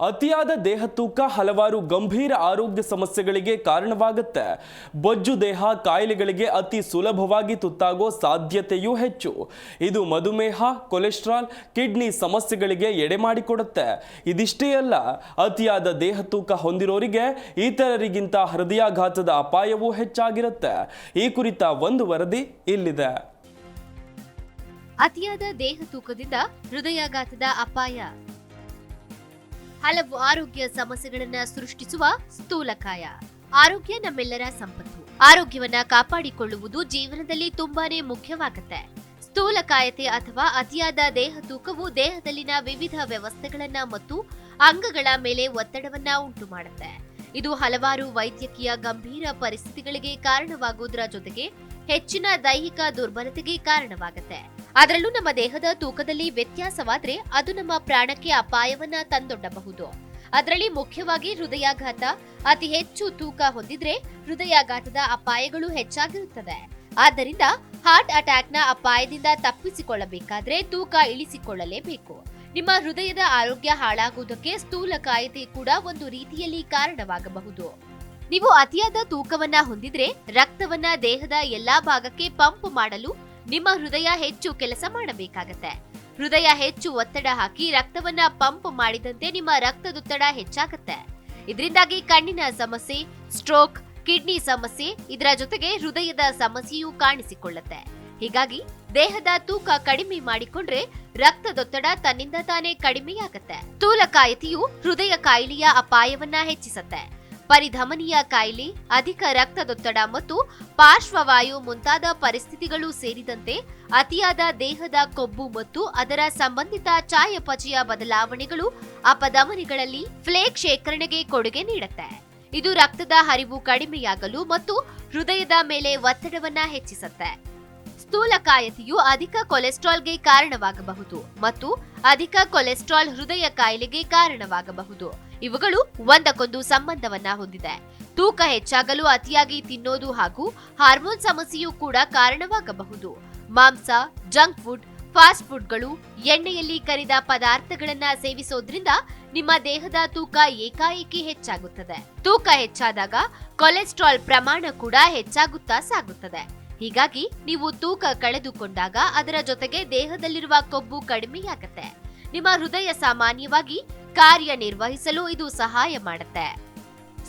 ಅತಿಯಾದ ದೇಹ ತೂಕ ಹಲವಾರು ಗಂಭೀರ ಆರೋಗ್ಯ ಸಮಸ್ಯೆಗಳಿಗೆ ಕಾರಣವಾಗುತ್ತೆ. ಬೊಜ್ಜು ದೇಹ ಕಾಯಿಲೆಗಳಿಗೆ ಅತಿ ಸುಲಭವಾಗಿ ತುತ್ತಾಗೋ ಸಾಧ್ಯತೆಯೂ ಹೆಚ್ಚು. ಇದು ಮಧುಮೇಹ, ಕೊಲೆಸ್ಟ್ರಾಲ್, ಕಿಡ್ನಿ ಸಮಸ್ಯೆಗಳಿಗೆ ಎಡೆ ಮಾಡಿಕೊಡುತ್ತೆ. ಇದಿಷ್ಟೇ ಅಲ್ಲ, ಅತಿಯಾದ ದೇಹ ತೂಕ ಹೊಂದಿರೋರಿಗೆ ಇತರರಿಗಿಂತ ಹೃದಯಾಘಾತದ ಅಪಾಯವೂ ಹೆಚ್ಚಾಗಿರುತ್ತೆ. ಈ ಕುರಿತ ಒಂದು ವರದಿ ಇಲ್ಲಿದೆ. ಅತಿಯಾದ ದೇಹ ತೂಕದಿಂದ ಹೃದಯಾಘಾತದ ಅಪಾಯ. ಹಲವು ಆರೋಗ್ಯ ಸಮಸ್ಯೆಗಳನ್ನ ಸೃಷ್ಟಿಸುವ ಸ್ಥೂಲಕಾಯ. ಆರೋಗ್ಯ ನಮ್ಮೆಲ್ಲರ ಸಂಪತ್ತು. ಆರೋಗ್ಯವನ್ನ ಕಾಪಾಡಿಕೊಳ್ಳುವುದು ಜೀವನದಲ್ಲಿ ತುಂಬಾನೇ ಮುಖ್ಯವಾಗುತ್ತೆ. ಸ್ಥೂಲಕಾಯತೆ ಅಥವಾ ಅತಿಯಾದ ದೇಹ ತೂಕವು ದೇಹದಲ್ಲಿನ ವಿವಿಧ ವ್ಯವಸ್ಥೆಗಳನ್ನ ಮತ್ತು ಅಂಗಗಳ ಮೇಲೆ ಒತ್ತಡವನ್ನ ಉಂಟು ಮಾಡುತ್ತೆ. ಇದು ಹಲವಾರು ವೈದ್ಯಕೀಯ ಗಂಭೀರ ಪರಿಸ್ಥಿತಿಗಳಿಗೆ ಕಾರಣವಾಗುವುದರ ಜೊತೆಗೆ ಹೆಚ್ಚಿನ ದೈಹಿಕ ದುರ್ಬಲತೆಗೆ ಕಾರಣವಾಗುತ್ತೆ. ಅದರಲ್ಲೂ ನಮ್ಮ ದೇಹದ ತೂಕದಲ್ಲಿ ವ್ಯತ್ಯಾಸವಾದ್ರೆ ಅದು ನಮ್ಮ ಪ್ರಾಣಕ್ಕೆ ಅಪಾಯವನ್ನ ತಂದೊಡ್ಡಬಹುದು. ಅದರಲ್ಲಿ ಮುಖ್ಯವಾಗಿ ಹೃದಯಾಘಾತ. ಅತಿ ಹೆಚ್ಚು ತೂಕ ಹೊಂದಿದ್ರೆ ಹೃದಯಾಘಾತದ ಅಪಾಯಗಳು ಹೆಚ್ಚಾಗಿರುತ್ತದೆ. ಆದ್ದರಿಂದ ಹಾರ್ಟ್ ಅಟ್ಯಾಕ್ನ ಅಪಾಯದಿಂದ ತಪ್ಪಿಸಿಕೊಳ್ಳಬೇಕಾದ್ರೆ ತೂಕ ಇಳಿಸಿಕೊಳ್ಳಲೇಬೇಕು. ನಿಮ್ಮ ಹೃದಯದ ಆರೋಗ್ಯ ಹಾಳಾಗುವುದಕ್ಕೆ ಸ್ಥೂಲಕಾಯತೆ ಕೂಡ ಒಂದು ರೀತಿಯಲ್ಲಿ ಕಾರಣವಾಗಬಹುದು. ನೀವು ಅತಿಯಾದ ತೂಕವನ್ನ ಹೊಂದಿದ್ರೆ ರಕ್ತವನ್ನ ದೇಹದ ಎಲ್ಲಾ ಭಾಗಕ್ಕೆ ಪಂಪ್ ಮಾಡಲು ನಿಮ್ಮ ಹೃದಯ ಹೆಚ್ಚು ಕೆಲಸ ಮಾಡಬೇಕಾಗತ್ತೆ. ಹೃದಯ ಹೆಚ್ಚು ಒತ್ತಡ ಹಾಕಿ ರಕ್ತವನ್ನ ಪಂಪ್ ಮಾಡಿದಂತೆ ನಿಮ್ಮ ರಕ್ತದೊತ್ತಡ ಹೆಚ್ಚಾಗತ್ತೆ. ಇದರಿಂದಾಗಿ ಕಣ್ಣಿನ ಸಮಸ್ಯೆ, ಸ್ಟ್ರೋಕ್, ಕಿಡ್ನಿ ಸಮಸ್ಯೆ, ಇದರ ಜೊತೆಗೆ ಹೃದಯದ ಸಮಸ್ಯೆಯೂ ಕಾಣಿಸಿಕೊಳ್ಳುತ್ತೆ. ಹೀಗಾಗಿ ದೇಹದ ತೂಕ ಕಡಿಮೆ ಮಾಡಿಕೊಂಡ್ರೆ ರಕ್ತದೊತ್ತಡ ತನ್ನಿಂದ ತಾನೇ ಕಡಿಮೆಯಾಗತ್ತೆ. ಸ್ಥೂಲಕಾಯತೆಯು ಹೃದಯ ಕಾಯಿಲೆಯ ಅಪಾಯವನ್ನ ಹೆಚ್ಚಿಸುತ್ತೆ. ಪರಿಧಮನಿಯ ಕಾಯಿಲೆ, ಅಧಿಕ ರಕ್ತದೊತ್ತಡ ಮತ್ತು ಪಾರ್ಶ್ವವಾಯು ಮುಂತಾದ ಪರಿಸ್ಥಿತಿಗಳು ಸೇರಿದಂತೆ ಅತಿಯಾದ ದೇಹದ ಕೊಬ್ಬು ಮತ್ತು ಅದರ ಸಂಬಂಧಿತ ಚಯಾಪಚಯ ಬದಲಾವಣೆಗಳು ಅಪಧಮನಿಗಳಲ್ಲಿ ಫ್ಲೇಕ್ ಶೇಖರಣೆಗೆ ಕೊಡುಗೆ ನೀಡುತ್ತೆ. ಇದು ರಕ್ತದ ಹರಿವು ಕಡಿಮೆಯಾಗಲು ಮತ್ತು ಹೃದಯದ ಮೇಲೆ ಒತ್ತಡವನ್ನ ಹೆಚ್ಚಿಸುತ್ತೆ. ಸ್ಥೂಲಕಾಯತೆಯು ಅಧಿಕ ಕೊಲೆಸ್ಟ್ರಾಲ್ಗೆ ಕಾರಣವಾಗಬಹುದು ಮತ್ತು ಅಧಿಕ ಕೊಲೆಸ್ಟ್ರಾಲ್ ಹೃದಯ ಕಾಯಿಲೆಗೆ ಕಾರಣವಾಗಬಹುದು. ಇವುಗಳು ಒಂದಕ್ಕೊಂದು ಸಂಬಂಧವನ್ನ ಹೊಂದಿದೆ. ತೂಕ ಹೆಚ್ಚಾಗಲು ಅತಿಯಾಗಿ ತಿನ್ನೋದು ಹಾಗೂ ಹಾರ್ಮೋನ್ ಸಮಸ್ಯೆಯೂ ಕೂಡ ಕಾರಣವಾಗಬಹುದು. ಮಾಂಸ, ಜಂಕ್ ಫುಡ್, ಫಾಸ್ಟ್ ಫುಡ್ಗಳು, ಎಣ್ಣೆಯಲ್ಲಿ ಕರಿದ ಪದಾರ್ಥಗಳನ್ನ ಸೇವಿಸೋದ್ರಿಂದ ನಿಮ್ಮ ದೇಹದ ತೂಕ ಏಕಾಏಕಿ ಹೆಚ್ಚಾಗುತ್ತದೆ. ತೂಕ ಹೆಚ್ಚಾದಾಗ ಕೊಲೆಸ್ಟ್ರಾಲ್ ಪ್ರಮಾಣ ಕೂಡ ಹೆಚ್ಚಾಗುತ್ತಾ ಸಾಗುತ್ತದೆ. ಹೀಗಾಗಿ ನೀವು ತೂಕ ಕಳೆದುಕೊಂಡಾಗ ಅದರ ಜೊತೆಗೆ ದೇಹದಲ್ಲಿರುವ ಕೊಬ್ಬು ಕಡಿಮೆಯಾಗುತ್ತೆ. ನಿಮ್ಮ ಹೃದಯ ಸಾಮಾನ್ಯವಾಗಿ ಕಾರ್ಯನಿರ್ವಹಿಸಲು ಇದು ಸಹಾಯ ಮಾಡುತ್ತೆ.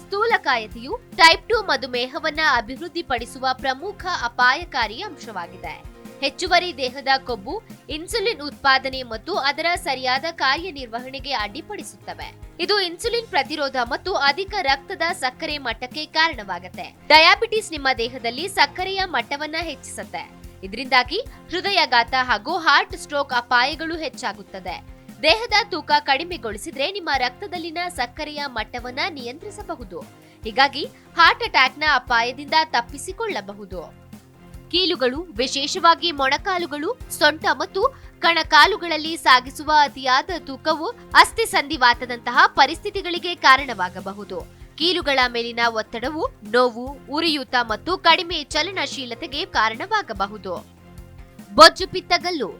ಸ್ಥೂಲಕಾಯತೆಯು ಟೈಪ್ 2 ಮಧುಮೇಹವನ್ನ ಅಭಿವೃದ್ಧಿಪಡಿಸುವ ಪ್ರಮುಖ ಅಪಾಯಕಾರಿ ಅಂಶವಾಗಿದೆ. ಹೆಚ್ಚುವರಿ ದೇಹದ ಕೊಬ್ಬು ಇನ್ಸುಲಿನ್ ಉತ್ಪಾದನೆ ಮತ್ತು ಅದರ ಸರಿಯಾದ ಕಾರ್ಯನಿರ್ವಹಣೆಗೆ ಅಡ್ಡಿಪಡಿಸುತ್ತವೆ. ಇದು ಇನ್ಸುಲಿನ್ ಪ್ರತಿರೋಧ ಮತ್ತು ಅಧಿಕ ರಕ್ತದ ಸಕ್ಕರೆ ಮಟ್ಟಕ್ಕೆ ಕಾರಣವಾಗುತ್ತೆ. ಡಯಾಬಿಟಿಸ್ ನಿಮ್ಮ ದೇಹದಲ್ಲಿ ಸಕ್ಕರೆಯ ಮಟ್ಟವನ್ನ ಹೆಚ್ಚಿಸುತ್ತೆ. ಇದರಿಂದಾಗಿ ಹೃದಯಾಘಾತ ಹಾಗೂ ಹಾರ್ಟ್ ಸ್ಟ್ರೋಕ್ ಅಪಾಯಗಳು ಹೆಚ್ಚಾಗುತ್ತದೆ. ದೇಹದ ತೂಕ ಕಡಿಮೆಗೊಳಿಸಿದ್ರೆ ನಿಮ್ಮ ರಕ್ತದಲ್ಲಿನ ಸಕ್ಕರೆಯ ಮಟ್ಟವನ್ನ ನಿಯಂತ್ರಿಸಬಹುದು. ಹೀಗಾಗಿ ಹಾರ್ಟ್ ಅಟ್ಯಾಕ್ನ ಅಪಾಯದಿಂದ ತಪ್ಪಿಸಿಕೊಳ್ಳಬಹುದು. ಕೀಲುಗಳು, ವಿಶೇಷವಾಗಿ ಮೊಣಕಾಲುಗಳು, ಸೊಂಟ ಮತ್ತು ಕಣಕಾಲುಗಳಲ್ಲಿ ಸಾಗಿಸುವ ಅತಿಯಾದ ತೂಕವು ಅಸ್ಥಿ ಸಂಧಿವಾತದಂತಹ ಪರಿಸ್ಥಿತಿಗಳಿಗೆ ಕಾರಣವಾಗಬಹುದು. ಕೀಲುಗಳ ಮೇಲಿನ ಒತ್ತಡವು ನೋವು, ಉರಿಯೂತ ಮತ್ತು ಕಡಿಮೆ ಚಲನಶೀಲತೆಗೆ ಕಾರಣವಾಗಬಹುದು. ಬೊಜ್ಜು ಪಿತ್ತಗಲ್ಲು,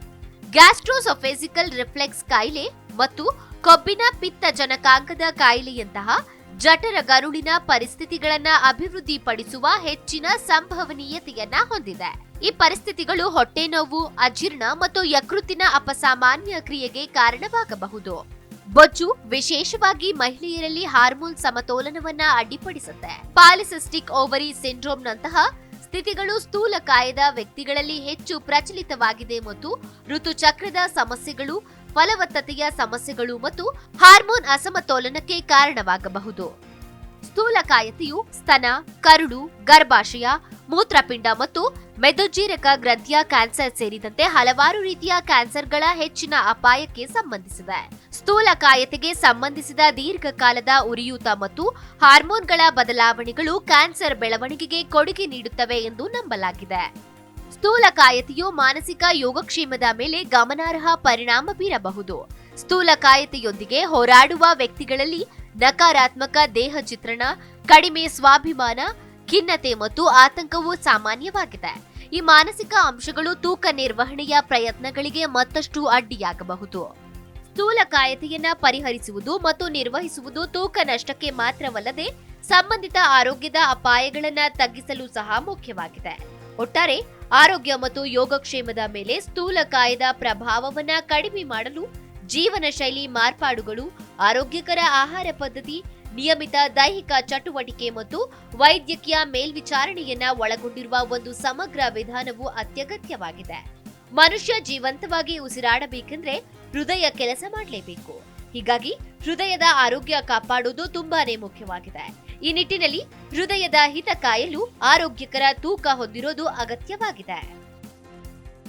ಗ್ಯಾಸ್ಟ್ರೋಸೊಫೆಸಿಕಲ್ ರಿಫ್ಲೆಕ್ಸ್ ಕಾಯಿಲೆ ಮತ್ತು ಕೊಬ್ಬಿನ ಪಿತ್ತ ಜನಕಾಂಗದ ಕಾಯಿಲೆಯಂತಹ ಜಠರ ಗರುಳಿನ ಪರಿಸ್ಥಿತಿಗಳನ್ನ ಅಭಿವೃದ್ಧಿಪಡಿಸುವ ಹೆಚ್ಚಿನ ಸಂಭವನೀಯತೆಯನ್ನ ಹೊಂದಿದೆ. ಈ ಪರಿಸ್ಥಿತಿಗಳು ಹೊಟ್ಟೆ ನೋವು, ಅಜೀರ್ಣ ಮತ್ತು ಯಕೃತ್ತಿನ ಅಪಸಾಮಾನ್ಯ ಕ್ರಿಯೆಗೆ ಕಾರಣವಾಗಬಹುದು. ಬೊಜ್ಜು ವಿಶೇಷವಾಗಿ ಮಹಿಳೆಯರಲ್ಲಿ ಹಾರ್ಮೋನ್ ಸಮತೋಲನವನ್ನ ಅಡ್ಡಿಪಡಿಸುತ್ತೆ. ಪಾಲಿಸಿಸ್ಟಿಕ್ ಓವರಿ ಸಿಂಡ್ರೋಮ್ನಂತಹ ಸ್ಥಿತಿಗಳು ಸ್ಥೂಲಕಾಯದ ವ್ಯಕ್ತಿಗಳಲ್ಲಿ ಹೆಚ್ಚು ಪ್ರಚಲಿತವಾಗಿದೆ ಮತ್ತು ಋತುಚಕ್ರದ ಸಮಸ್ಯೆಗಳು, ಫಲವತ್ತತೆಯ ಸಮಸ್ಯೆಗಳು ಮತ್ತು ಹಾರ್ಮೋನ್ ಅಸಮತೋಲನಕ್ಕೆ ಕಾರಣವಾಗಬಹುದು. ಸ್ಥೂಲಕಾಯತೆಯು ಸ್ತನ, ಕರುಳು, ಗರ್ಭಾಶಯ, ಮೂತ್ರಪಿಂಡ ಮತ್ತು ಮೆದೊಜೀರಕ ಗ್ರಂಥಿಯ ಕ್ಯಾನ್ಸರ್ ಸೇರಿದಂತೆ ಹಲವಾರು ರೀತಿಯ ಕ್ಯಾನ್ಸರ್ಗಳ ಹೆಚ್ಚಿನ ಅಪಾಯಕ್ಕೆ ಸಂಬಂಧಿಸಿದೆ. ಸ್ಥೂಲಕಾಯತೆಗೆ ಸಂಬಂಧಿಸಿದ ದೀರ್ಘಕಾಲದ ಉರಿಯೂತ ಮತ್ತು ಹಾರ್ಮೋನ್ಗಳ ಬದಲಾವಣೆಗಳು ಕ್ಯಾನ್ಸರ್ ಬೆಳವಣಿಗೆಗೆ ಕೊಡುಗೆ ನೀಡುತ್ತವೆ ಎಂದು ನಂಬಲಾಗಿದೆ. ಸ್ಥೂಲಕಾಯತೆಯು ಮಾನಸಿಕ ಯೋಗಕ್ಷೇಮದ ಮೇಲೆ ಗಮನಾರ್ಹ ಪರಿಣಾಮ ಬೀರಬಹುದು. ಸ್ಥೂಲಕಾಯತೆಯೊಂದಿಗೆ ಹೋರಾಡುವ ವ್ಯಕ್ತಿಗಳಲ್ಲಿ ನಕಾರಾತ್ಮಕ ದೇಹ ಚಿತ್ರಣ, ಕಡಿಮೆ ಸ್ವಾಭಿಮಾನ, ಖಿನ್ನತೆ ಮತ್ತು ಆತಂಕವು ಸಾಮಾನ್ಯವಾಗಿದೆ. ಈ ಮಾನಸಿಕ ಅಂಶಗಳು ತೂಕ ನಿರ್ವಹಣೆಯ ಪ್ರಯತ್ನಗಳಿಗೆ ಮತ್ತಷ್ಟು ಅಡ್ಡಿಯಾಗಬಹುದು. ಸ್ಥೂಲಕಾಯತೆಯನ್ನ ಪರಿಹರಿಸುವುದು ಮತ್ತು ನಿರ್ವಹಿಸುವುದು ತೂಕ ನಷ್ಟಕ್ಕೆ ಮಾತ್ರವಲ್ಲದೆ ಸಂಬಂಧಿತ ಆರೋಗ್ಯದ ಅಪಾಯಗಳನ್ನ ತಗ್ಗಿಸಲು ಸಹ ಮುಖ್ಯವಾಗಿದೆ. ಒಟ್ಟಾರೆ ಆರೋಗ್ಯ ಮತ್ತು ಯೋಗಕ್ಷೇಮದ ಮೇಲೆ ಸ್ಥೂಲಕಾಯದ ಪ್ರಭಾವವನ್ನ ಕಡಿಮೆ ಮಾಡಲು ಜೀವನ ಶೈಲಿ ಮಾರ್ಪಾಡುಗಳು, ಆರೋಗ್ಯಕರ ಆಹಾರ ಪದ್ಧತಿ, ನಿಯಮಿತ ದೈಹಿಕ ಚಟುವಟಿಕೆ ಮತ್ತು ವೈದ್ಯಕೀಯ ಮೇಲ್ವಿಚಾರಣೆಯನ್ನ ಒಳಗೊಂಡಿರುವ ಒಂದು ಸಮಗ್ರ ವಿಧಾನವು ಅತ್ಯಗತ್ಯವಾಗಿದೆ. ಮನುಷ್ಯ ಜೀವಂತವಾಗಿ ಉಸಿರಾಡಬೇಕೆಂದ್ರೆ ಹೃದಯ ಕೆಲಸ ಮಾಡಲೇಬೇಕು. ಹೀಗಾಗಿ ಹೃದಯದ ಆರೋಗ್ಯ ಕಾಪಾಡುವುದು ತುಂಬಾನೇ ಮುಖ್ಯವಾಗಿದೆ. ಈ ನಿಟ್ಟಿನಲ್ಲಿ ಹೃದಯದ ಹಿತ ಕಾಯಲು ಆರೋಗ್ಯಕರ ತೂಕ ಹೊಂದಿರೋದು ಅಗತ್ಯವಾಗಿದೆ.